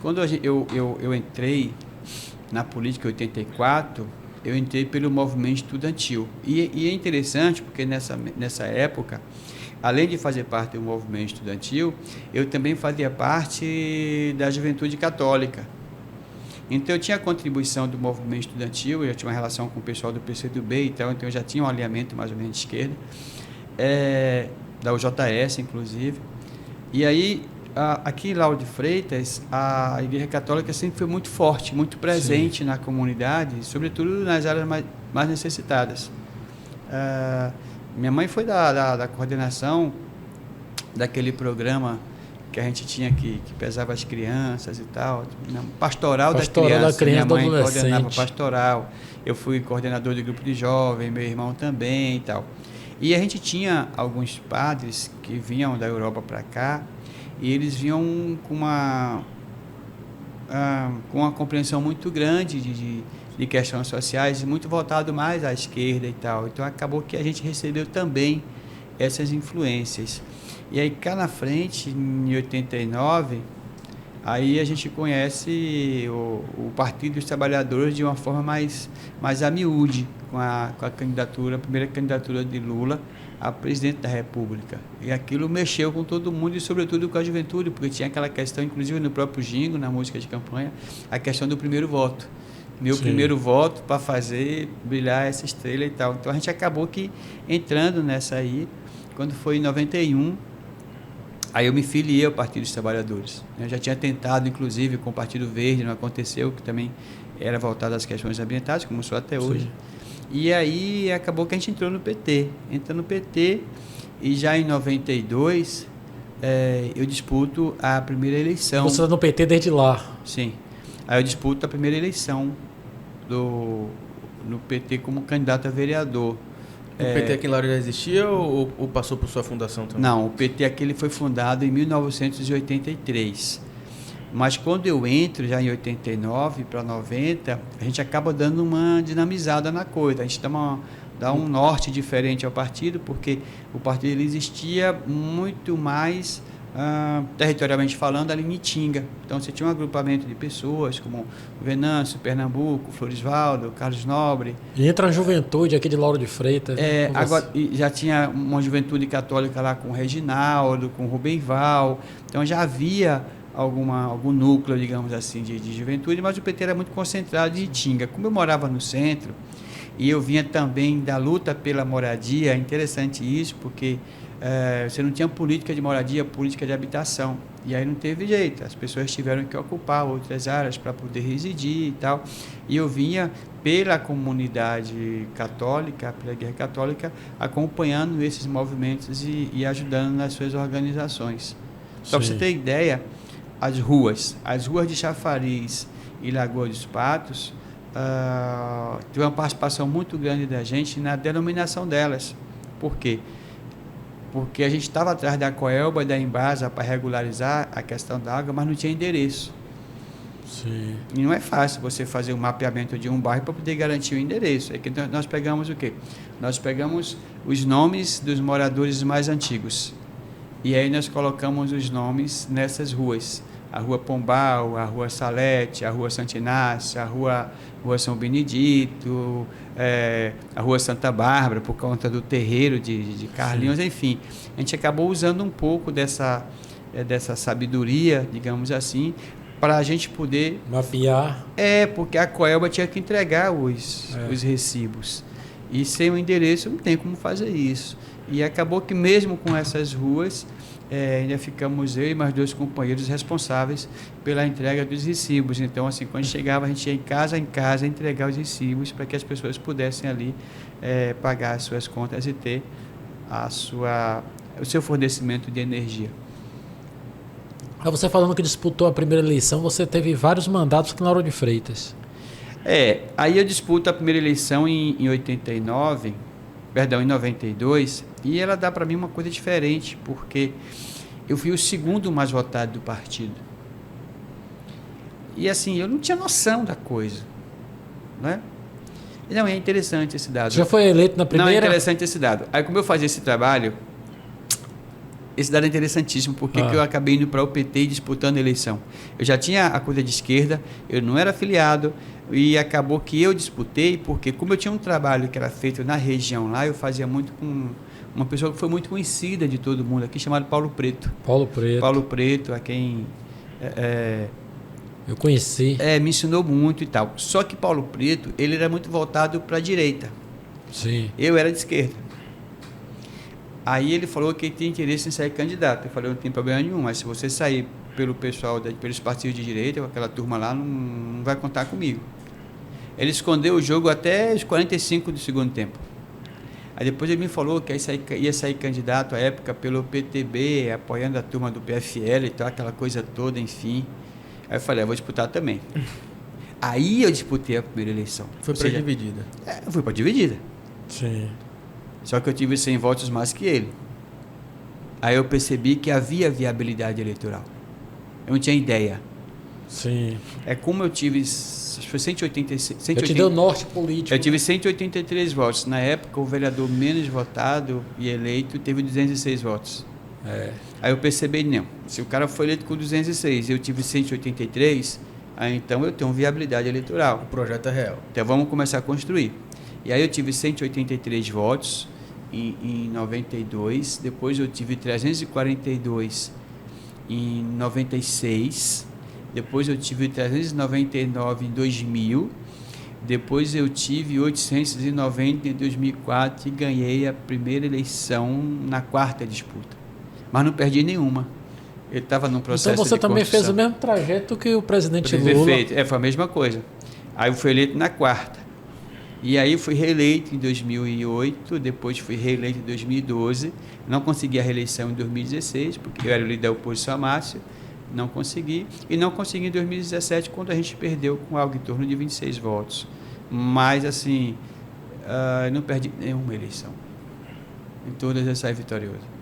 Quando eu entrei na política em 84, eu entrei pelo movimento estudantil. E é interessante porque nessa época, além de fazer parte do movimento estudantil, eu também fazia parte da Juventude Católica. Então eu tinha a contribuição do movimento estudantil, eu tinha uma relação com o pessoal do PCdoB e tal, então eu já tinha um alinhamento mais ou menos de esquerda, da UJS inclusive. E aí, aqui em Lauro de Freitas, a Igreja Católica sempre foi muito forte, muito presente, sim, na comunidade, sobretudo nas áreas mais necessitadas. Minha mãe foi da coordenação daquele programa que a gente tinha que pesava as crianças e tal, pastoral da criança, minha mãe coordenava pastoral, eu fui coordenador de grupo de jovens, meu irmão também e tal. E a gente tinha alguns padres que vinham da Europa para cá, e eles vinham com uma compreensão muito grande de questões sociais, muito voltado mais à esquerda e tal. Então acabou que a gente recebeu também essas influências. E aí cá na frente, em 89, aí a gente conhece o Partido dos Trabalhadores de uma forma mais a miúde, com a candidatura, a primeira candidatura de Lula a presidente da República. E aquilo mexeu com todo mundo e sobretudo com a juventude, porque tinha aquela questão, inclusive no próprio Jingo, na música de campanha, a questão do primeiro voto. Meu Sim. primeiro voto para fazer brilhar essa estrela e tal. Então a gente acabou que entrando nessa aí, quando foi em 91, aí eu me filiei ao Partido dos Trabalhadores. Eu já tinha tentado, inclusive, com o Partido Verde, não aconteceu, que também era voltado às questões ambientais, como sou até hoje. Sim. E aí acabou que a gente entrou no PT. Entrou no PT e já em 92 eu disputo a primeira eleição. Você está no PT desde lá? Sim. Aí eu disputo a primeira eleição no PT como candidato a vereador. O PT aqui em Lauro já existia ou passou por sua fundação também? Não, o PT aqui ele foi fundado em 1983. Mas quando eu entro, já em 89 para 90, a gente acaba dando uma dinamizada na coisa. A gente dá um norte diferente ao partido, porque o partido ele existia muito mais, territorialmente falando, ali em Itinga. Então você tinha um agrupamento de pessoas, como Venâncio, Pernambuco, Floresvaldo, Carlos Nobre. E entra a juventude aqui de Lauro de Freitas. Agora, já tinha uma juventude católica lá com o Reginaldo, com o Rubenval. Então já havia algum núcleo, digamos assim, de juventude, mas o PT era muito concentrado em Itinga. Como eu morava no centro, e eu vinha também da luta pela moradia, é interessante isso, porque você não tinha política de moradia, política de habitação, e aí não teve jeito, as pessoas tiveram que ocupar outras áreas para poder residir e tal, e eu vinha pela comunidade católica, pela Igreja Católica, acompanhando esses movimentos e ajudando nas suas organizações. Só para você ter ideia, as ruas de Chafariz e Lagoa dos Patos teve uma participação muito grande da gente na denominação delas. Por quê? Porque a gente estava atrás da Coelba e da Embasa para regularizar a questão da água, mas não tinha endereço. Sim. E não é fácil você fazer um mapeamento de um bairro para poder garantir o endereço. É que nós pegamos o quê? Nós pegamos os nomes dos moradores mais antigos. E aí nós colocamos os nomes nessas ruas. A Rua Pombal, a Rua Salete, a Rua Santinácio, a Rua São Benedito, a Rua Santa Bárbara, por conta do terreiro de Carlinhos, Sim. Enfim. A gente acabou usando um pouco dessa sabedoria, digamos assim, para a gente poder... mapear. Porque a Coelba tinha que entregar os recibos. E sem o endereço não tem como fazer isso. E acabou que mesmo com essas ruas, ainda ficamos eu e mais 2 companheiros responsáveis pela entrega dos recibos. Então, assim, quando chegava, a gente ia em casa entregar os recibos para que as pessoas pudessem ali pagar as suas contas e ter o seu fornecimento de energia. Você falando que disputou a primeira eleição, você teve vários mandatos aqui na Lauro de Freitas. Aí eu disputo a primeira eleição em 92, e ela dá para mim uma coisa diferente, porque eu fui o segundo mais votado do partido. E assim, eu não tinha noção da coisa, né? Não, é interessante esse dado. Já foi eleito na primeira? Não, é interessante esse dado. Aí, como eu fazia esse trabalho, esse dado é interessantíssimo, porque que eu acabei indo para o PT e disputando a eleição. Eu já tinha a coisa de esquerda, eu não era afiliado, e acabou que eu disputei, porque como eu tinha um trabalho que era feito na região lá, eu fazia muito com uma pessoa que foi muito conhecida de todo mundo aqui, chamado Paulo Preto. Paulo Preto, a quem... eu conheci. Me ensinou muito e tal. Só que Paulo Preto, ele era muito voltado para a direita. Sim. Eu era de esquerda. Aí ele falou que ele tinha interesse em sair candidato. Eu falei, não tem problema nenhum, mas se você sair pelo pessoal, pelos partidos de direita, aquela turma lá, não vai contar comigo. Ele escondeu o jogo até os 45 do segundo tempo. Aí depois ele me falou que ia sair candidato à época pelo PTB, apoiando a turma do PFL e tal, aquela coisa toda, enfim. Aí eu falei, vou disputar também. Aí eu disputei a primeira eleição. Foi para dividida. Eu fui para dividida. Sim. Só que eu tive 100 votos mais que ele. Aí eu percebi que havia viabilidade eleitoral. Eu não tinha ideia. Sim. É como eu tive... Foi 186... Eu te deu norte político. Eu tive 183 votos. Na época, o vereador menos votado e eleito teve 206 votos. Aí eu percebi, não. Se o cara foi eleito com 206 e eu tive 183, aí então eu tenho viabilidade eleitoral. O projeto é real. Então vamos começar a construir. E aí eu tive 183 votos em 92, depois eu tive 342 em 96, depois eu tive 399 em 2000, depois eu tive 890 em 2004 e ganhei a primeira eleição na quarta disputa. Mas não perdi nenhuma. Ele estava num processo de Então você também construção. fez o mesmo trajeto que o presidente Lula. Perfeito. Foi a mesma coisa. Aí eu fui eleito na quarta. E aí fui reeleito em 2008, depois fui reeleito em 2012. Não consegui a reeleição em 2016, porque eu era o líder da oposição a Márcio. Não consegui. E não consegui em 2017, quando a gente perdeu com algo em torno de 26 votos. Mas, assim, não perdi nenhuma eleição. Em todas eu saí vitorioso.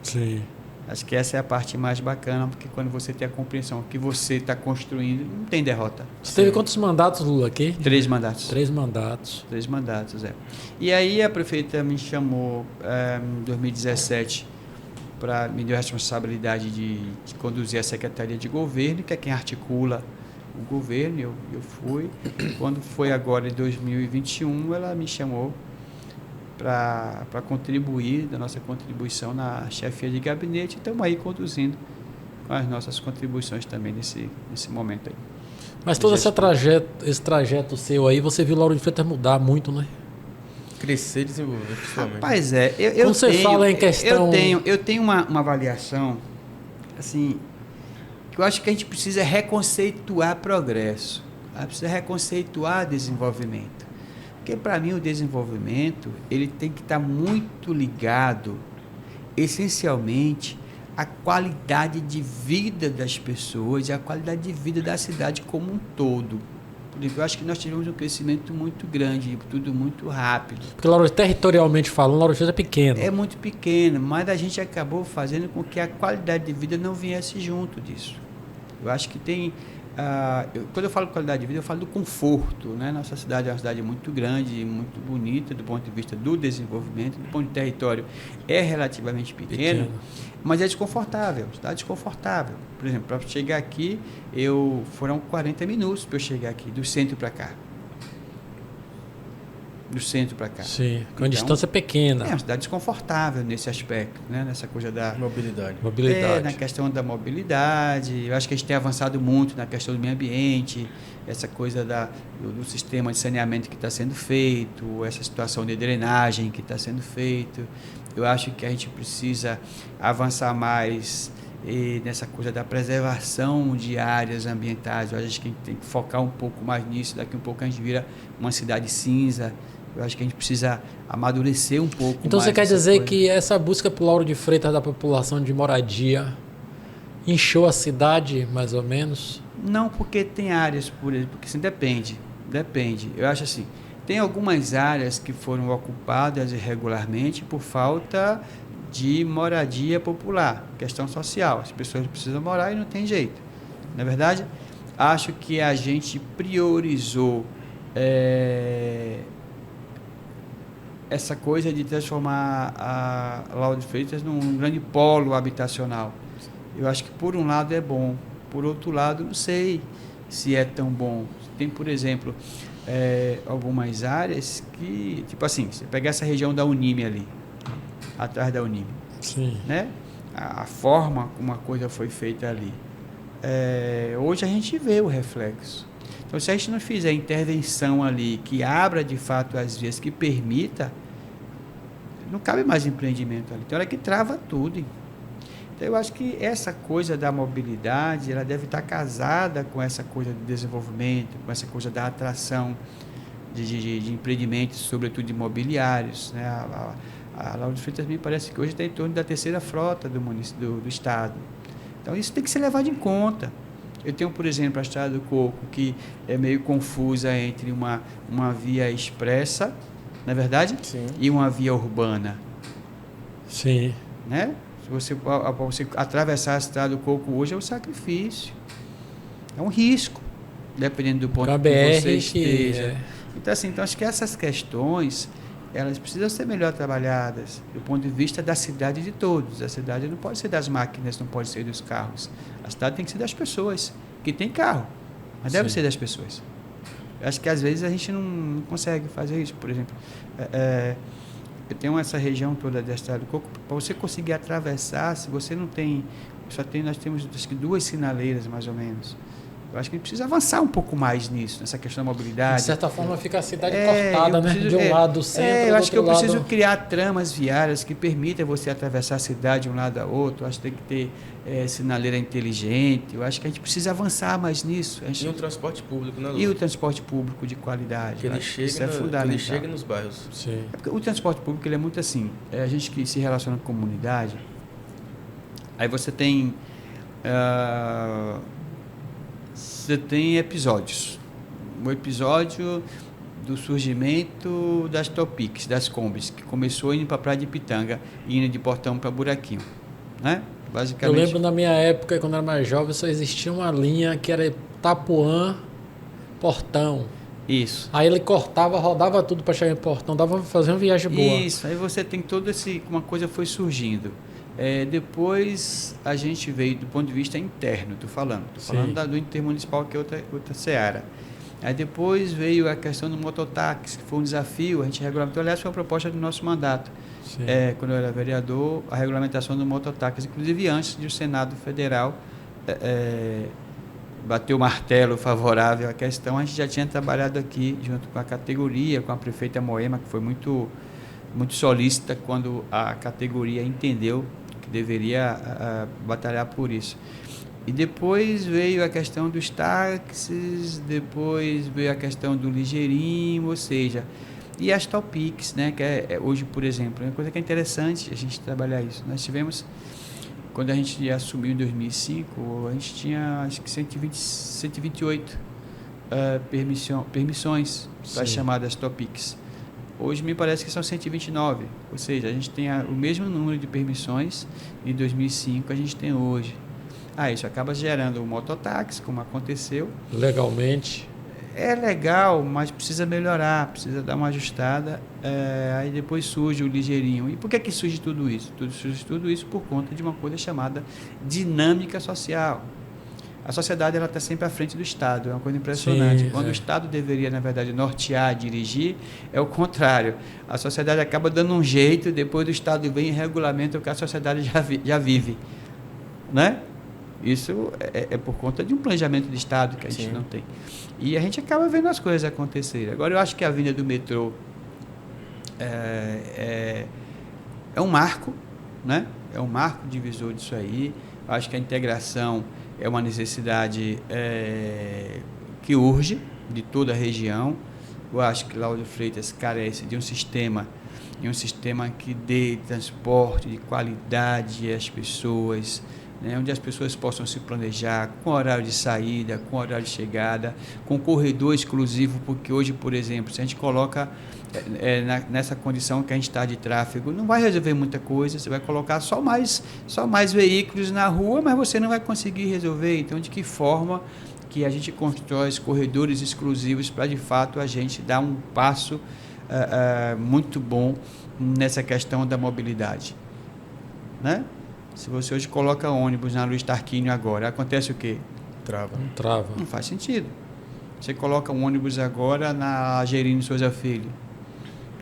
Sim. Acho que essa é a parte mais bacana, porque quando você tem a compreensão que você está construindo, não tem derrota. Você teve quantos mandatos, Lula, aqui? 3 mandatos. 3 mandatos. 3 mandatos, E aí a prefeita me chamou em 2017 me deu a responsabilidade de conduzir a Secretaria de Governo, que é quem articula o governo, eu fui. Quando foi agora em 2021, ela me chamou para contribuir, da nossa contribuição na chefia de gabinete, e estamos aí conduzindo com as nossas contribuições também nesse momento aí. Mas todo esse trajeto seu aí, você viu Lauro de Freitas mudar muito, né? Crescer e desenvolver, principalmente. Rapaz, Quando você fala em questão... Eu tenho uma avaliação, assim, que eu acho que a gente precisa reconceituar progresso, precisa reconceituar desenvolvimento. Porque, para mim, o desenvolvimento ele tem que estar muito ligado, essencialmente, à qualidade de vida das pessoas e à qualidade de vida da cidade como um todo. Por exemplo, eu acho que nós tivemos um crescimento muito grande, tudo muito rápido. Porque, Lauro, territorialmente falando, Lauro de Freitas é pequeno. É muito pequeno, mas a gente acabou fazendo com que a qualidade de vida não viesse junto disso. Eu acho que tem... quando eu falo qualidade de vida, eu falo do conforto, né? Nossa cidade é uma cidade muito grande, muito bonita do ponto de vista do desenvolvimento, do ponto de território é relativamente pequeno, mas é desconfortável, está desconfortável. Por exemplo, para chegar aqui, foram 40 minutos para eu chegar aqui, do centro para cá. Do centro para cá. Sim, com a distância pequena. É uma cidade desconfortável nesse aspecto, né? Nessa coisa da... Mobilidade. Na questão da mobilidade. Eu acho que a gente tem avançado muito na questão do meio ambiente, essa coisa do sistema de saneamento que está sendo feito, essa situação de drenagem que está sendo feito. Eu acho que a gente precisa avançar mais nessa coisa da preservação de áreas ambientais. Eu acho que a gente tem que focar um pouco mais nisso. Daqui um pouco a gente vira uma cidade cinza. Eu acho que a gente precisa amadurecer um pouco. Então mais você quer dizer coisa. que essa busca por Lauro de Freitas da população de moradia inchou a cidade, mais ou menos? Não, porque tem áreas, porque assim, depende. Eu acho assim, tem algumas áreas que foram ocupadas irregularmente por falta de moradia popular, questão social. As pessoas precisam morar e não tem jeito. Na verdade, acho que a gente priorizou essa coisa de transformar a Lauro de Freitas num grande polo habitacional. Eu acho que por um lado é bom, por outro lado não sei se é tão bom. Tem, por exemplo, algumas áreas que, tipo assim, você pegar essa região da Unime ali, atrás da Unime, Sim. né? A forma como a coisa foi feita ali. Hoje a gente vê o reflexo. Então, se a gente não fizer intervenção ali que abra de fato as vias, que permita, não cabe mais empreendimento ali. Então, ela que trava tudo. Então, eu acho que essa coisa da mobilidade, ela deve estar casada com essa coisa do desenvolvimento, com essa coisa da atração de empreendimentos, sobretudo imobiliários, né? A Lauro de Freitas me parece que hoje está em torno da terceira frota do Estado. Então, isso tem que ser levado em conta. Eu tenho, por exemplo, a Estrada do Coco, que é meio confusa entre uma via expressa, na verdade, Sim. e uma via urbana. Sim. Né? Se você atravessar a Estrada do Coco hoje é um sacrifício. É um risco, dependendo do ponto que você esteja. Então, assim, acho que essas questões, elas precisam ser melhor trabalhadas do ponto de vista da cidade de todos. A cidade não pode ser das máquinas, não pode ser dos carros. A cidade tem que ser das pessoas, que tem carro, mas deve ser das pessoas. Eu acho que às vezes a gente não consegue fazer isso. Por exemplo, eu tenho essa região toda da Estrada do Coco, para você conseguir atravessar, se você não tem, nós temos acho que 2 sinaleiras mais ou menos. Eu acho que a gente precisa avançar um pouco mais nisso, nessa questão da mobilidade. De certa forma fica a cidade cortada, né? De um lado do centro, eu acho que eu lado... preciso criar tramas viárias que permitam você atravessar a cidade de um lado a outro. Eu acho que tem que ter sinaleira inteligente. Eu acho que a gente precisa avançar mais nisso. E o transporte público, né, Lu? E o transporte público de qualidade. Que ele chegue nos bairros. Sim. Porque o transporte público ele é muito assim. A gente que se relaciona com a comunidade, aí você tem... você tem episódios. O episódio do surgimento das Topics, das Combis, que começou indo para a Praia de Pitanga e indo de Portão para Buraquinho. Né? Basicamente, eu lembro na minha época, quando eu era mais jovem, só existia uma linha que era Itapuã, Portão. Isso. Aí ele cortava, rodava tudo para chegar em Portão, dava para fazer uma viagem boa. Isso, aí você tem todo esse... Uma coisa foi surgindo. Depois a gente veio do ponto de vista interno, estou falando do intermunicipal, que é outra seara. Aí depois veio a questão do mototáxi, que foi um desafio, a gente regulamentou, aliás, foi uma proposta do nosso mandato. Quando eu era vereador, a regulamentação do mototáxi, inclusive antes de o Senado Federal bater o martelo favorável à questão, a gente já tinha trabalhado aqui junto com a categoria, com a prefeita Moema, que foi muito solícita quando a categoria entendeu que deveria batalhar por isso. E depois veio a questão dos táxis, depois veio a questão do ligeirinho, ou seja, e as Topics, né, que hoje, por exemplo, uma coisa que é interessante a gente trabalhar isso. Nós tivemos, quando a gente assumiu em 2005, a gente tinha acho que 128 permissões para as chamadas Topics. Hoje me parece que são 129, ou seja, a gente tem o mesmo número de permissões em 2005 a gente tem hoje. Isso acaba gerando um mototáxi, como aconteceu. Legalmente. É legal, mas precisa melhorar, precisa dar uma ajustada. Aí depois surge o ligeirinho. E por que surge tudo isso? Surge tudo isso por conta de uma coisa chamada dinâmica social. A sociedade está sempre à frente do Estado, é uma coisa impressionante. Quando o Estado deveria, na verdade, nortear, dirigir, é o contrário. A sociedade acaba dando um jeito, depois do Estado vem e regulamenta o que a sociedade já vive. Né? Isso é por conta de um planejamento de Estado que a gente não tem. E a gente acaba vendo as coisas acontecerem. Agora, eu acho que a vinda do metrô é um marco, né? É um marco divisor disso aí. Eu acho que a integração é uma necessidade que urge de toda a região. Eu acho que Lauro de Freitas carece de um sistema que dê transporte de qualidade às pessoas, né, onde as pessoas possam se planejar com horário de saída, com horário de chegada, com corredor exclusivo, porque hoje, por exemplo, se a gente coloca nessa condição que a gente está de tráfego, não vai resolver muita coisa, você vai colocar só mais veículos na rua, mas você não vai conseguir resolver. Então, de que forma que a gente constrói os corredores exclusivos para, de fato, a gente dar um passo muito bom nessa questão da mobilidade, né? Se você hoje coloca ônibus na Luiz Tarquínio agora, acontece o quê? Trava. Não trava. Não faz sentido. Você coloca um ônibus agora na Gerino Souza Filho.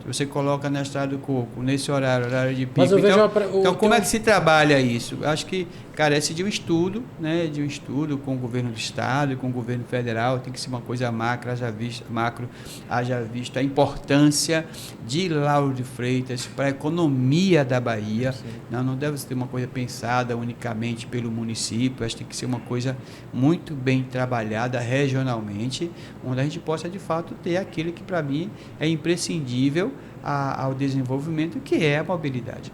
Você coloca na Estrada do Coco, nesse horário de pico. Mas eu vejo então como é que se trabalha isso? Acho que carece de um estudo, né? De um estudo com o governo do estado e com o governo federal. Tem que ser uma coisa macro, haja visto a importância de Lauro de Freitas para a economia da Bahia. Não deve ser uma coisa pensada unicamente pelo município. Acho que tem que ser uma coisa muito bem trabalhada regionalmente, onde a gente possa de fato ter aquilo que para mim é imprescindível ao desenvolvimento, que é a mobilidade.